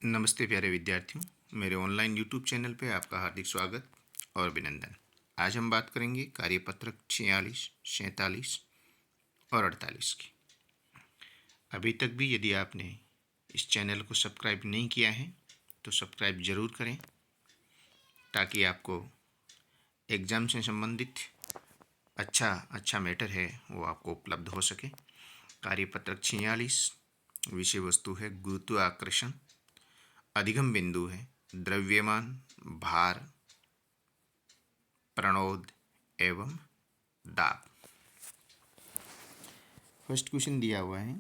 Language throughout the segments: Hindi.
नमस्ते प्यारे विद्यार्थियों, मेरे ऑनलाइन यूट्यूब चैनल पे आपका हार्दिक स्वागत और अभिनंदन। आज हम बात करेंगे कार्यपत्रक 46, 47 और 48 की। अभी तक भी यदि आपने इस चैनल को सब्सक्राइब नहीं किया है तो सब्सक्राइब ज़रूर करें ताकि आपको एग्ज़ाम से संबंधित अच्छा मैटर है वो आपको उपलब्ध हो सके। कार्यपत्रक 46 विषय वस्तु है गुरुत्वाकर्षण, अधिगम बिंदु है द्रव्यमान, भार, प्रणोद एवं दाब। फर्स्ट क्वेश्चन दिया हुआ है,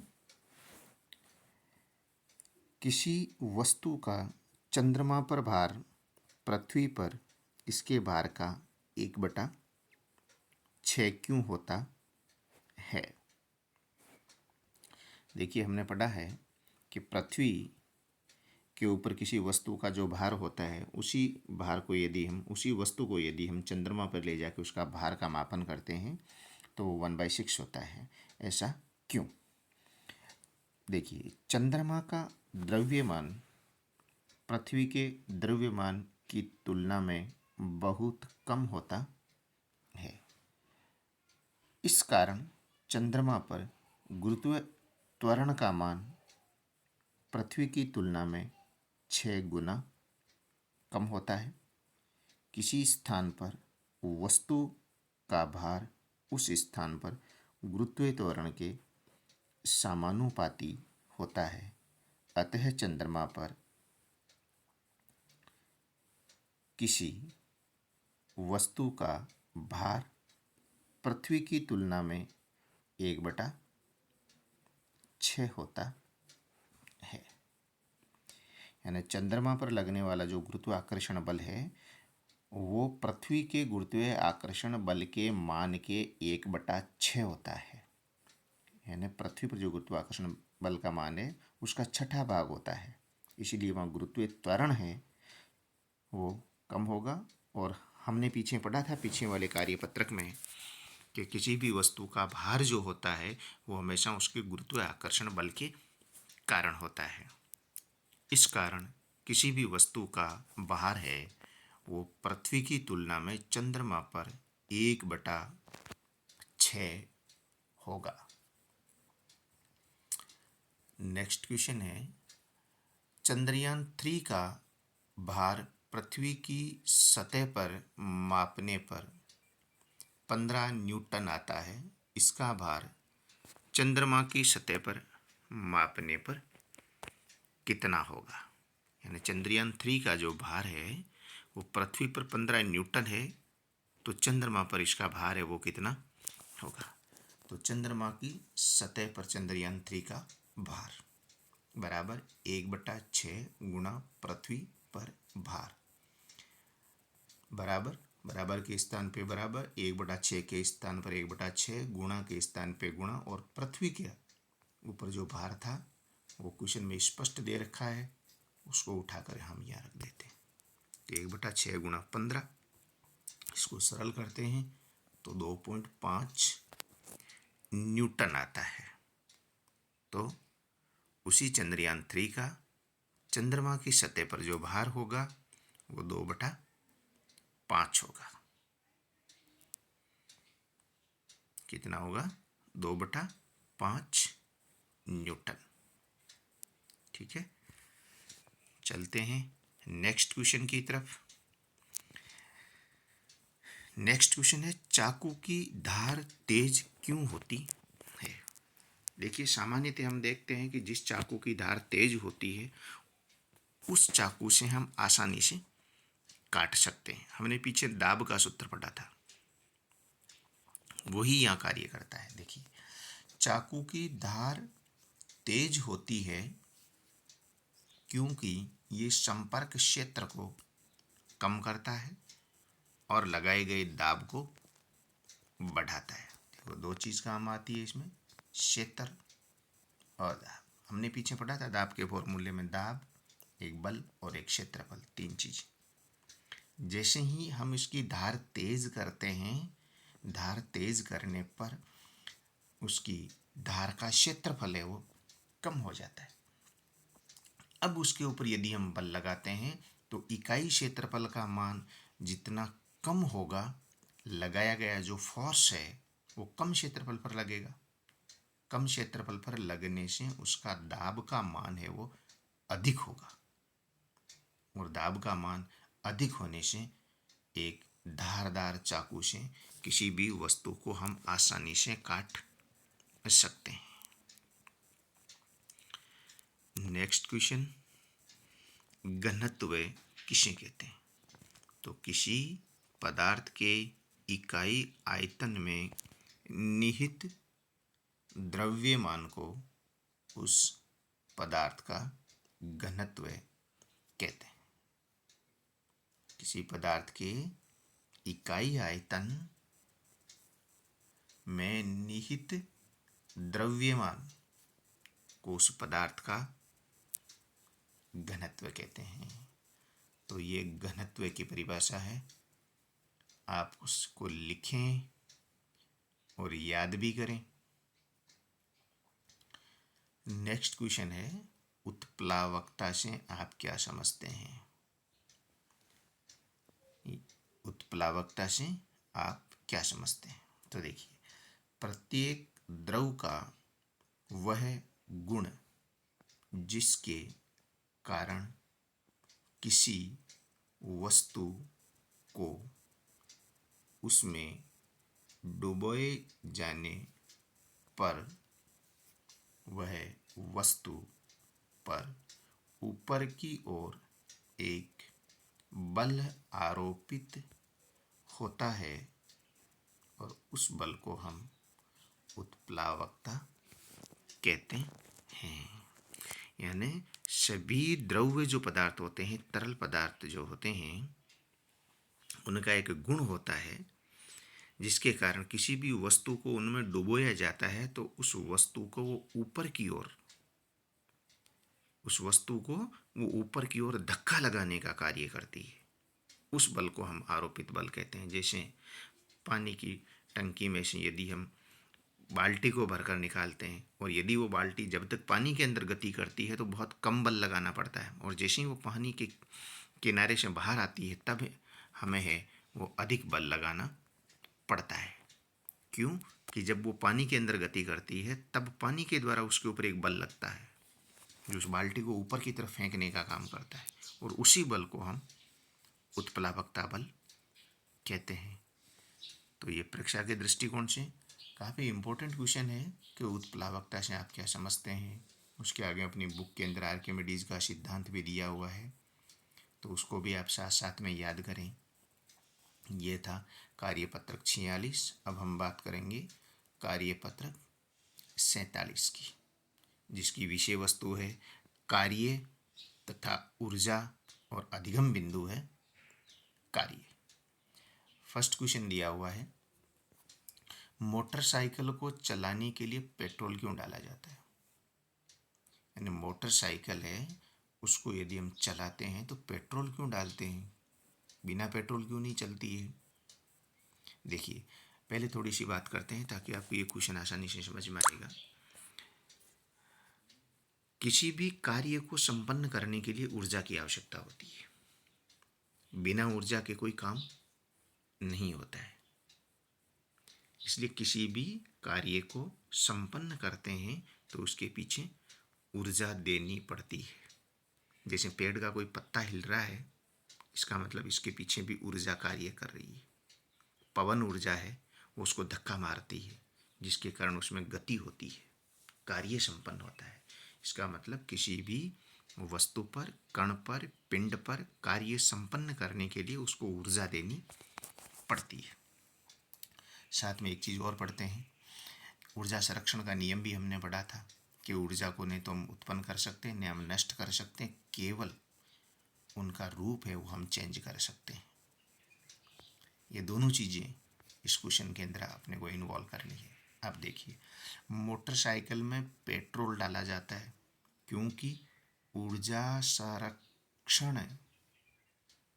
किसी वस्तु का चंद्रमा पर भार पृथ्वी पर इसके भार का 1/6 क्यों होता है। देखिए, हमने पढ़ा है कि पृथ्वी के ऊपर किसी वस्तु का जो भार होता है उसी वस्तु को यदि हम चंद्रमा पर ले जाकर उसका भार का मापन करते हैं तो 1/6 होता है। ऐसा क्यों? देखिए, चंद्रमा का द्रव्यमान पृथ्वी के द्रव्यमान की तुलना में बहुत कम होता है। इस कारण चंद्रमा पर गुरुत्व त्वरण का मान पृथ्वी की तुलना में 6 गुना कम होता है। किसी स्थान पर वस्तु का भार उस स्थान पर गुरुत्व त्वरण के समानुपाती होता है। अतः चंद्रमा पर किसी वस्तु का भार पृथ्वी की तुलना में 1/6 होता है। यानी चंद्रमा पर लगने वाला जो गुरुत्वाकर्षण बल है वो पृथ्वी के गुरुत्वाकर्षण बल के मान के 1/6 होता है। यानी पृथ्वी पर जो गुरुत्वाकर्षण बल का मान है उसका 6ठा भाग होता है, इसीलिए वहाँ गुरुत्व त्वरण है वो कम होगा। और हमने पीछे पढ़ा था पीछे वाले कार्यपत्रक में कि किसी भी वस्तु का भार जो होता है वो हमेशा उसके गुरुत्वाकर्षण बल के कारण होता है। इस कारण किसी भी वस्तु का भार है वो पृथ्वी की तुलना में चंद्रमा पर 1/6 होगा। नेक्स्ट क्वेश्चन है, चंद्रयान 3 का भार पृथ्वी की सतह पर मापने पर 15 न्यूटन आता है। इसका भार चंद्रमा की सतह पर मापने पर कितना होगा। यानी चंद्रयान 3 का जो भार है वो पृथ्वी पर 15 न्यूटन है, तो चंद्रमा पर इसका भार है वो कितना होगा। तो चंद्रमा की सतह पर चंद्रयान 3 का भार बराबर 1/6 गुणा पृथ्वी पर भार बराबर के स्थान पे बराबर 1/6 के स्थान पर 1/6 गुणा के स्थान पे गुणा, और पृथ्वी के ऊपर जो भार था वो क्वेश्चन में स्पष्ट दे रखा है, उसको उठाकर हम यहाँ रख देते हैं। तो 1/6 गुणा 15, इसको सरल करते हैं तो 2.5 न्यूटन आता है। तो उसी चंद्रयान 3 का चंद्रमा की सतह पर जो भार होगा वो 2/5 होगा। कितना होगा? 2/5 न्यूटन। ठीक है, चलते हैं नेक्स्ट क्वेश्चन की तरफ। नेक्स्ट क्वेश्चन है, चाकू की धार तेज क्यों होती है। देखिए, सामान्यतः हम देखते हैं कि जिस चाकू की धार तेज होती है उस चाकू से हम आसानी से काट सकते हैं। हमने पीछे दाब का सूत्र पढ़ा था, वही यहाँ कार्य करता है। देखिए, चाकू की धार तेज होती है क्योंकि ये संपर्क क्षेत्र को कम करता है और लगाए गए दाब को बढ़ाता है। देखो, दो चीज़ काम आती है इसमें, क्षेत्र और दाब। हमने पीछे पढ़ा था दाब के फॉर्मूले में दाब, एक बल और एक क्षेत्रफल, 3 चीज़। जैसे ही हम इसकी धार तेज करते हैं, धार तेज करने पर उसकी धार का क्षेत्रफल है वो कम हो जाता है। अब उसके ऊपर यदि हम बल लगाते हैं तो इकाई क्षेत्रफल का मान जितना कम होगा, लगाया गया जो फोर्स है वो कम क्षेत्रफल पर लगेगा। कम क्षेत्रफल पर लगने से उसका दाब का मान है वो अधिक होगा, और दाब का मान अधिक होने से एक धारदार चाकू से किसी भी वस्तु को हम आसानी से काट सकते हैं। नेक्स्ट क्वेश्चन, घनत्व किसे कहते हैं? तो किसी पदार्थ के इकाई आयतन में निहित द्रव्यमान को उस पदार्थ का घनत्व कहते हैं। किसी पदार्थ के इकाई आयतन में निहित द्रव्यमान को उस पदार्थ का घनत्व कहते हैं। तो ये घनत्व की परिभाषा है, आप उसको लिखें और याद भी करें। नेक्स्ट क्वेश्चन है, उत्प्लावकता से आप क्या समझते हैं? उत्प्लावकता से आप क्या समझते हैं? तो देखिए, प्रत्येक द्रव का वह गुण जिसके कारण किसी वस्तु को उसमें डुबोए जाने पर वह वस्तु पर ऊपर की ओर एक बल आरोपित होता है, और उस बल को हम उत्प्लावकता कहते हैं। यानी सभी द्रव्य जो पदार्थ होते हैं, तरल पदार्थ जो होते हैं, उनका एक गुण होता है जिसके कारण किसी भी वस्तु को उनमें डुबोया जाता है तो उस वस्तु को वो ऊपर की ओर, उस वस्तु को वो ऊपर की ओर धक्का लगाने का कार्य करती है। उस बल को हम आरोपित बल कहते हैं। जैसे पानी की टंकी में से यदि हम बाल्टी को भरकर निकालते हैं, और यदि वो बाल्टी जब तक पानी के अंदर गति करती है तो बहुत कम बल लगाना पड़ता है, और जैसे ही वो पानी के किनारे से बाहर आती है तब हमें है वो अधिक बल लगाना पड़ता है। क्यों? कि जब वो पानी के अंदर गति करती है तब पानी के द्वारा उसके ऊपर एक बल लगता है जो उस बाल्टी को ऊपर की तरफ फेंकने का काम करता है, और उसी बल को हम उत्प्लावकता बल कहते हैं। तो ये परीक्षा के दृष्टिकोण से काफ़ी इम्पोर्टेंट क्वेश्चन है कि उत्प्लावकता से आप क्या समझते हैं। उसके आगे अपनी बुक के अंदर आर्किमिडीज का सिद्धांत भी दिया हुआ है, तो उसको भी आप साथ साथ में याद करें। ये था कार्यपत्रक 46। अब हम बात करेंगे कार्यपत्रक 47 की, जिसकी विषय वस्तु है कार्य तथा ऊर्जा और अधिगम बिंदु है कार्य। फर्स्ट क्वेश्चन दिया हुआ है, मोटरसाइकिल को चलाने के लिए पेट्रोल क्यों डाला जाता है? यानी मोटरसाइकिल है, उसको यदि हम चलाते हैं तो पेट्रोल क्यों डालते हैं? बिना पेट्रोल क्यों नहीं चलती है? देखिए, पहले थोड़ी सी बात करते हैं ताकि आपको ये क्वेश्चन आसानी से समझ में आएगा। किसी भी कार्य को संपन्न करने के लिए ऊर्जा की आवश्यकता होती है। बिना ऊर्जा के कोई काम नहीं होता है। इसलिए किसी भी कार्य को संपन्न करते हैं तो उसके पीछे ऊर्जा देनी पड़ती है। जैसे पेड़ का कोई पत्ता हिल रहा है, इसका मतलब इसके पीछे भी ऊर्जा कार्य कर रही है। पवन ऊर्जा है, वो उसको धक्का मारती है जिसके कारण उसमें गति होती है, कार्य संपन्न होता है। इसका मतलब किसी भी वस्तु पर, कण पर, पिंड पर कार्य संपन्न करने के लिए उसको ऊर्जा देनी पड़ती है। साथ में एक चीज़ और पढ़ते हैं, ऊर्जा संरक्षण का नियम भी हमने पढ़ा था कि ऊर्जा को नहीं तो हम उत्पन्न कर सकते हैं, नहीं हम नष्ट कर सकते हैं, केवल उनका रूप है वो हम चेंज कर सकते हैं। ये दोनों चीज़ें इस क्वेश्चन के अंदर अपने को इन्वॉल्व करनी है। अब देखिए, मोटरसाइकिल में पेट्रोल डाला जाता है क्योंकि ऊर्जा संरक्षण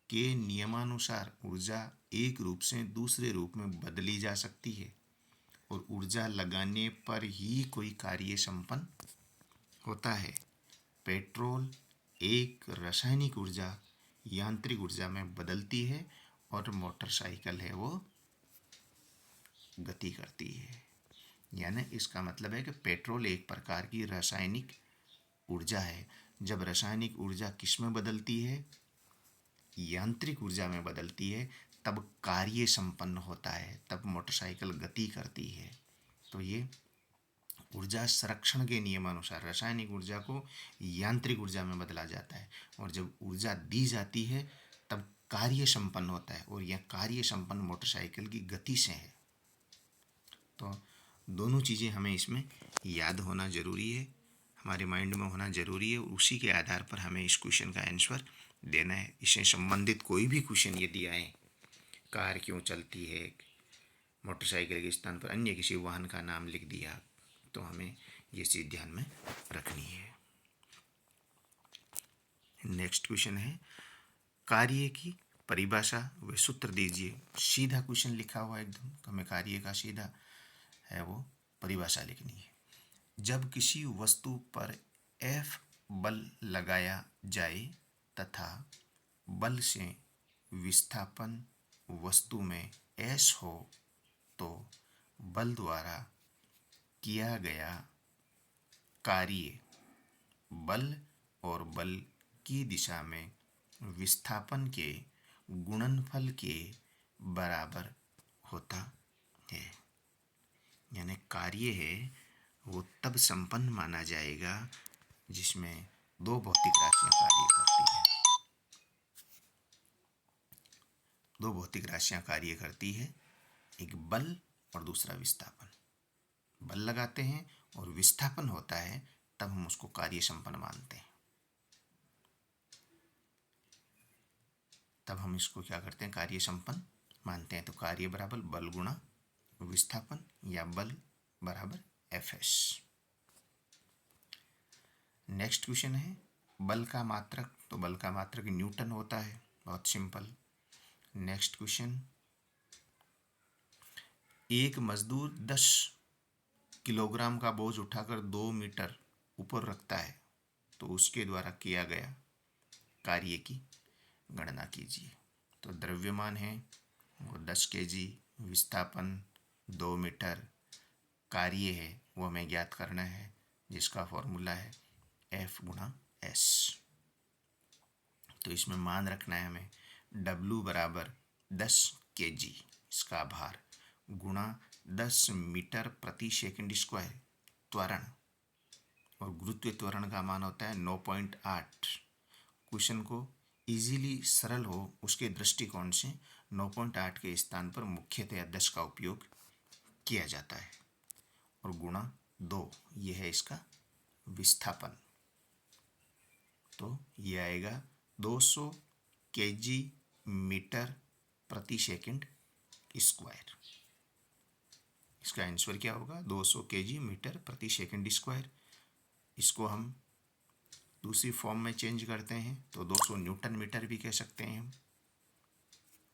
के नियमानुसार ऊर्जा एक रूप से दूसरे रूप में बदली जा सकती है, और ऊर्जा लगाने पर ही कोई कार्य संपन्न होता है। पेट्रोल एक रासायनिक ऊर्जा यांत्रिक ऊर्जा में बदलती है और मोटरसाइकिल है वो गति करती है। यानी इसका मतलब है कि पेट्रोल एक प्रकार की रासायनिक ऊर्जा है। जब रासायनिक ऊर्जा किस में बदलती है, यांत्रिक ऊर्जा में बदलती है, तब कार्य संपन्न होता है, तब मोटरसाइकिल गति करती है। तो ये ऊर्जा संरक्षण के नियमानुसार रासायनिक ऊर्जा को यांत्रिक ऊर्जा में बदला जाता है, और जब ऊर्जा दी जाती है तब कार्य संपन्न होता है, और यह कार्य संपन्न मोटरसाइकिल की गति से है। तो दोनों चीज़ें हमें इसमें याद होना ज़रूरी है, हमारे माइंड में होना ज़रूरी है, और उसी के आधार पर हमें इस क्वेश्चन का आंसर देना है। इससे संबंधित कोई भी क्वेश्चन यदि आए, कार क्यों चलती है, मोटरसाइकिल के स्थान पर अन्य किसी वाहन का नाम लिख दिया, तो हमें ये चीज़ ध्यान में रखनी है। नेक्स्ट क्वेश्चन है, कार्य की परिभाषा व सूत्र दीजिए। सीधा क्वेश्चन लिखा हुआ एकदम, तो हमें कार्य का सीधा है वो परिभाषा लिखनी है। जब किसी वस्तु पर F बल लगाया जाए तथा बल से विस्थापन वस्तु में S हो, तो बल द्वारा किया गया कार्य बल और बल की दिशा में विस्थापन के गुणनफल के बराबर होता है। यानी कार्य है वो तब संपन्न माना जाएगा जिसमें दो भौतिक राशियां कार्य करती है। दो भौतिक राशियां कार्य करती है, एक बल और दूसरा विस्थापन। बल लगाते हैं और विस्थापन होता है, तब हम उसको कार्य संपन्न मानते हैं। तब हम इसको क्या करते हैं, कार्य संपन्न मानते हैं। तो कार्य बराबर बल गुणा विस्थापन, या बल बराबर Fs। नेक्स्ट क्वेश्चन है, बल का मात्रक। तो बल का मात्रक न्यूटन होता है, बहुत सिंपल। नेक्स्ट क्वेश्चन, एक मजदूर 10 किलोग्राम का बोझ उठाकर 2 मीटर ऊपर रखता है, तो उसके द्वारा किया गया कार्य की गणना कीजिए। तो द्रव्यमान है वो 10 kg, विस्थापन 2 मीटर, कार्य है वो हमें ज्ञात करना है, जिसका फॉर्मूला है F गुणा S। तो इसमें मान रखना है हमें W बराबर 10 kg इसका भार, गुणा 10 मीटर प्रति सेकंड स्क्वायर त्वरण, और गुरुत्व त्वरण का मान होता है 9.8। क्वेश्चन को इजीली सरल हो उसके दृष्टिकोण से 9.8 के स्थान पर मुख्यतया 10 का उपयोग किया जाता है, और गुणा 2 ये है इसका विस्थापन। तो ये आएगा 200 kg मीटर प्रति सेकंड स्क्वायर। इसका आंसर क्या होगा, 200 kg मीटर प्रति सेकंड स्क्वायर। इसको हम दूसरी फॉर्म में चेंज करते हैं तो 200 न्यूटन मीटर भी कह सकते हैं हम,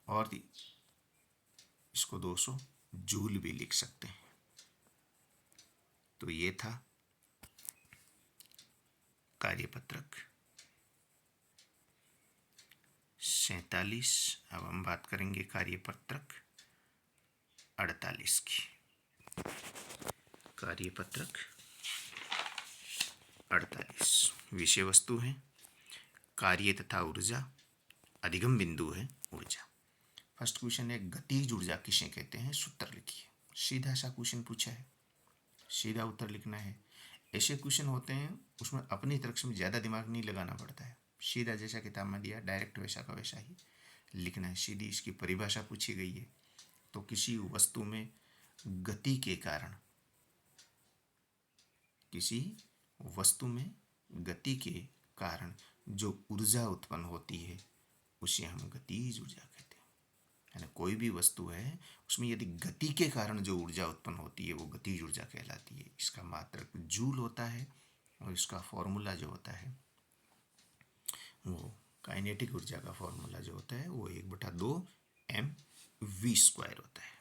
और इसको 200 जूल भी लिख सकते हैं। तो ये था कार्यपत्रक 47। अब हम बात करेंगे कार्यपत्रक 48 की। कार्यपत्रक 48 विषय वस्तु है कार्य तथा ऊर्जा, अधिगम बिंदु है ऊर्जा। फर्स्ट क्वेश्चन है, गतिज ऊर्जा किसे कहते हैं, सूत्र लिखिए। सीधा सा क्वेश्चन पूछा है, सीधा उत्तर लिखना है। ऐसे क्वेश्चन होते हैं उसमें अपनी तरफ से ज़्यादा दिमाग नहीं लगाना पड़ता है, सीधा जैसा किताब में दिया डायरेक्ट वैसा का वैसा ही लिखना है। सीधी इसकी परिभाषा पूछी गई है। तो किसी वस्तु में गति के कारण, किसी वस्तु में गति के कारण जो ऊर्जा उत्पन्न होती है उसे हम गतिज ऊर्जा कहते हैं। यानी कोई भी वस्तु है उसमें यदि गति के कारण जो ऊर्जा उत्पन्न होती है वो गतिज ऊर्जा कहलाती है। इसका मात्रक जूल होता है, और इसका फॉर्मूला जो होता है वो काइनेटिक ऊर्जा का फॉर्मूला जो होता है वो 1/2 mv² होता है।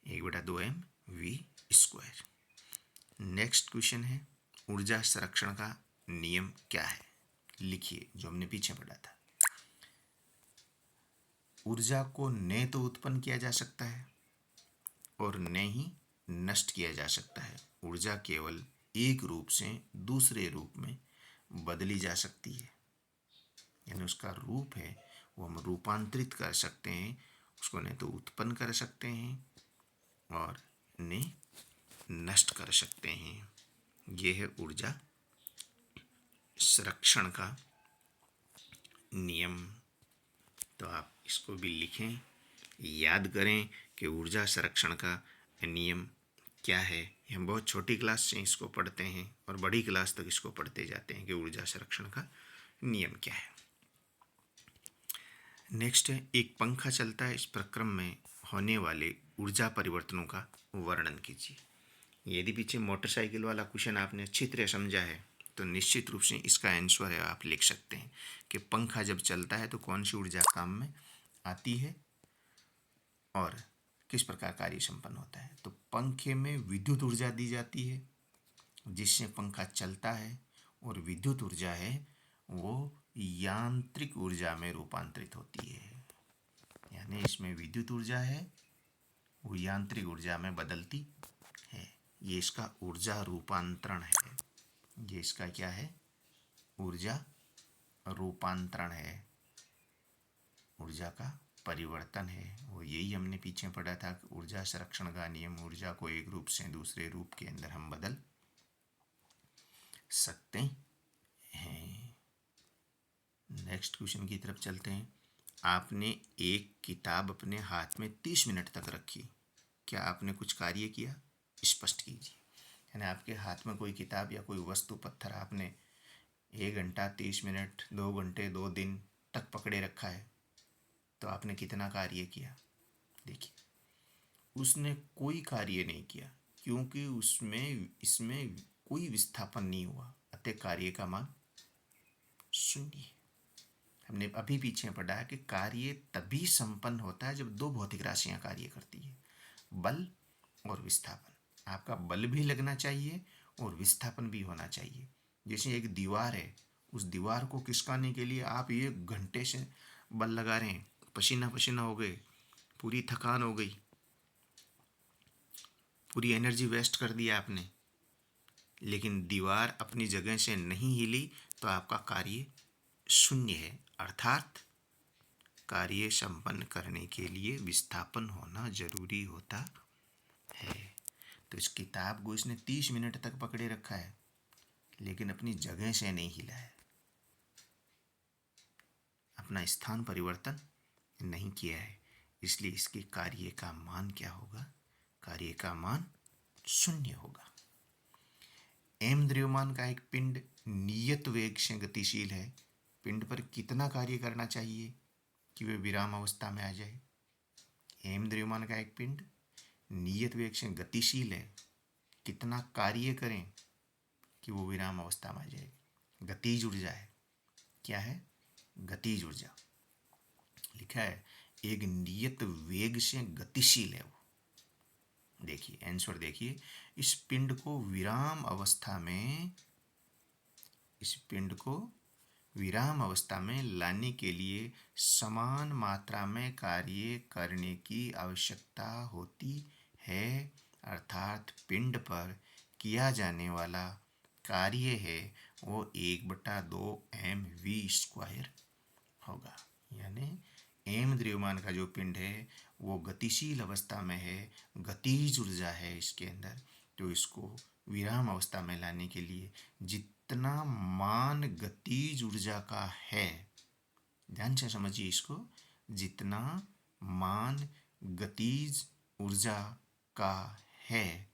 1/2 mv²। नेक्स्ट क्वेश्चन है, ऊर्जा संरक्षण का नियम क्या है? लिखिए, जो हमने पीछे पढ़ा था। ऊर्जा को न तो उत्पन्न किया जा सकता है और न ही नष्ट किया जा सकता है। ऊर्जा केवल एक रूप से दूसरे रूप में बदली जा सकती है, यानी उसका रूप है वो हम रूपांतरित कर सकते हैं। उसको न तो उत्पन्न कर सकते हैं और न नष्ट कर सकते हैं। ये है ऊर्जा संरक्षण का नियम। तो आप इसको भी लिखें, याद करें कि ऊर्जा संरक्षण का नियम क्या है। हम बहुत छोटी क्लास से इसको पढ़ते हैं और बड़ी क्लास तक इसको पढ़ते जाते हैं कि ऊर्जा संरक्षण का नियम क्या है। नेक्स्ट है, एक पंखा चलता है, इस प्रक्रम में होने वाले ऊर्जा परिवर्तनों का वर्णन कीजिए। यदि पीछे मोटरसाइकिल वाला क्वेश्चन आपने अच्छी तरह समझा है तो निश्चित रूप से इसका आंसर है, आप लिख सकते हैं कि पंखा जब चलता है तो कौन सी ऊर्जा काम में आती है और किस प्रकार कार्य संपन्न होता है। तो पंखे में विद्युत ऊर्जा दी जाती है जिससे पंखा चलता है, और विद्युत ऊर्जा है वो यांत्रिक ऊर्जा में रूपांतरित होती है। यानी इसमें विद्युत ऊर्जा है वो यांत्रिक ऊर्जा में बदलती है। ये इसका ऊर्जा रूपांतरण है। ये इसका क्या है? ऊर्जा रूपांतरण है, ऊर्जा का परिवर्तन है। वो यही हमने पीछे पढ़ा था, ऊर्जा संरक्षण का नियम। ऊर्जा को एक रूप से दूसरे रूप के अंदर हम बदल सकते हैं। नेक्स्ट क्वेश्चन की तरफ चलते हैं। आपने एक किताब अपने हाथ में 30 मिनट तक रखी, क्या आपने कुछ कार्य किया? स्पष्ट कीजिए। यानी आपके हाथ में कोई किताब या कोई वस्तु, पत्थर आपने 1 घंटा 30 मिनट 2 घंटे 2 दिन तक पकड़े रखा है, तो आपने कितना कार्य किया? देखिए, उसने कोई कार्य नहीं किया क्योंकि इसमें कोई विस्थापन नहीं हुआ, अतः कार्य का मान शून्य है। हमने अभी पीछे पढ़ा है कि कार्य तभी संपन्न होता है जब दो भौतिक राशियां कार्य करती है, बल और विस्थापन। आपका बल भी लगना चाहिए और विस्थापन भी होना चाहिए। जैसे एक दीवार है, उस दीवार को खिसकाने के लिए आप 1 घंटे से बल लगा रहे हैं, पसीना पसीना हो गए, पूरी थकान हो गई, पूरी एनर्जी वेस्ट कर दिया आपने, लेकिन दीवार अपनी जगह से नहीं हिली तो आपका कार्य शून्य है। अर्थात कार्य संपन्न करने के लिए विस्थापन होना जरूरी होता है। तो इस किताब को इसने 30 मिनट तक पकड़े रखा है लेकिन अपनी जगह से नहीं हिला है, अपना स्थान परिवर्तन नहीं किया है, इसलिए इसके कार्य का मान क्या होगा? कार्य का मान शून्य होगा। एम द्रव्यमान का एक पिंड नियत वेग से गतिशील है, पिंड पर कितना कार्य करना चाहिए कि वे विराम अवस्था में आ जाए? एम द्रव्यमान का एक पिंड नियत वेग से गतिशील है, कितना कार्य करें कि वो विराम अवस्था में आ जाए? गतिज ऊर्जा है। क्या है? गतिज ऊर्जा। लिखा है एक नियत वेग से गतिशील है वो। देखिए आंसर, देखिए इस पिंड को विराम अवस्था में, इस पिंड को विराम अवस्था में लाने के लिए समान मात्रा में कार्य करने की आवश्यकता होती है। अर्थात पिंड पर किया जाने वाला कार्य है वो 1/2 mv² होगा। यानी एम द्रव्यमान का जो पिंड है वो गतिशील अवस्था में है, गतिज ऊर्जा है इसके अंदर, तो इसको विराम अवस्था में लाने के लिए जितना मान गतिज ऊर्जा का है, ध्यान से समझिए इसको, जितना मान गतिज ऊर्जा का है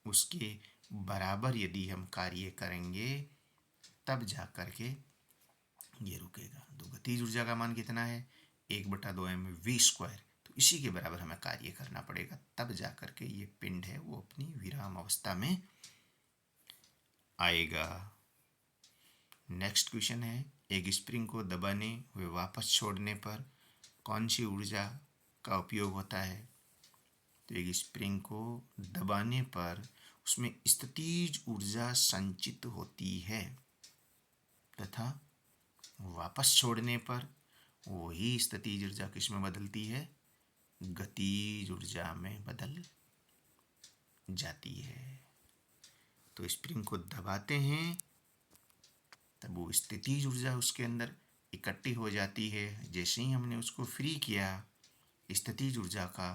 उसके बराबर यदि हम कार्य करेंगे तब जा कर के ये रुकेगा। तो गतिज ऊर्जा का मान कितना है? 1/2 mv²। तो इसी के बराबर हमें कार्य करना पड़ेगा, तब जा कर के ये पिंड है वो अपनी विराम अवस्था में आएगा। नेक्स्ट क्वेश्चन है, एक स्प्रिंग को दबाने व वापस छोड़ने पर कौन सी ऊर्जा का उपयोग होता है? तो एक स्प्रिंग को दबाने पर उसमें स्थितिज ऊर्जा संचित होती है। तथा वापस छोड़ने पर वही स्थितिज ऊर्जा किस में बदलती है, गतिज ऊर्जा में बदल जाती है। तो स्प्रिंग को दबाते हैं तब वो स्थितिज ऊर्जा उसके अंदर इकट्ठी हो जाती है। जैसे ही हमने उसको फ्री किया, स्थितिज ऊर्जा का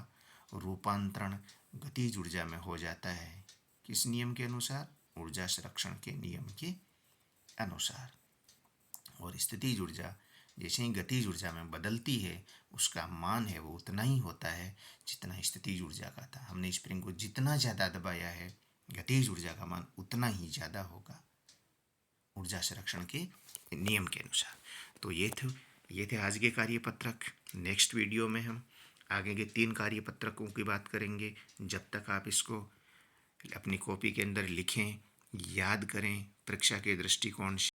रूपांतरण गतिज ऊर्जा में हो जाता है। किस नियम के अनुसार, ऊर्जा संरक्षण के नियम के अनुसार। और स्थितिज ऊर्जा जैसे ही गतिज ऊर्जा में बदलती है, उसका मान है वो उतना ही होता है जितना स्थितिज ऊर्जा का था। हमने स्प्रिंग को जितना ज़्यादा दबाया है, गतिज ऊर्जा का मान उतना ही ज़्यादा होगा ऊर्जा संरक्षण के नियम के अनुसार। तो ये थे आज के कार्यपत्रक। नेक्स्ट वीडियो में हम आगे के 3 कार्यपत्रकों की बात करेंगे। जब तक आप इसको अपनी कॉपी के अंदर लिखें, याद करें, परीक्षा के दृष्टिकोण से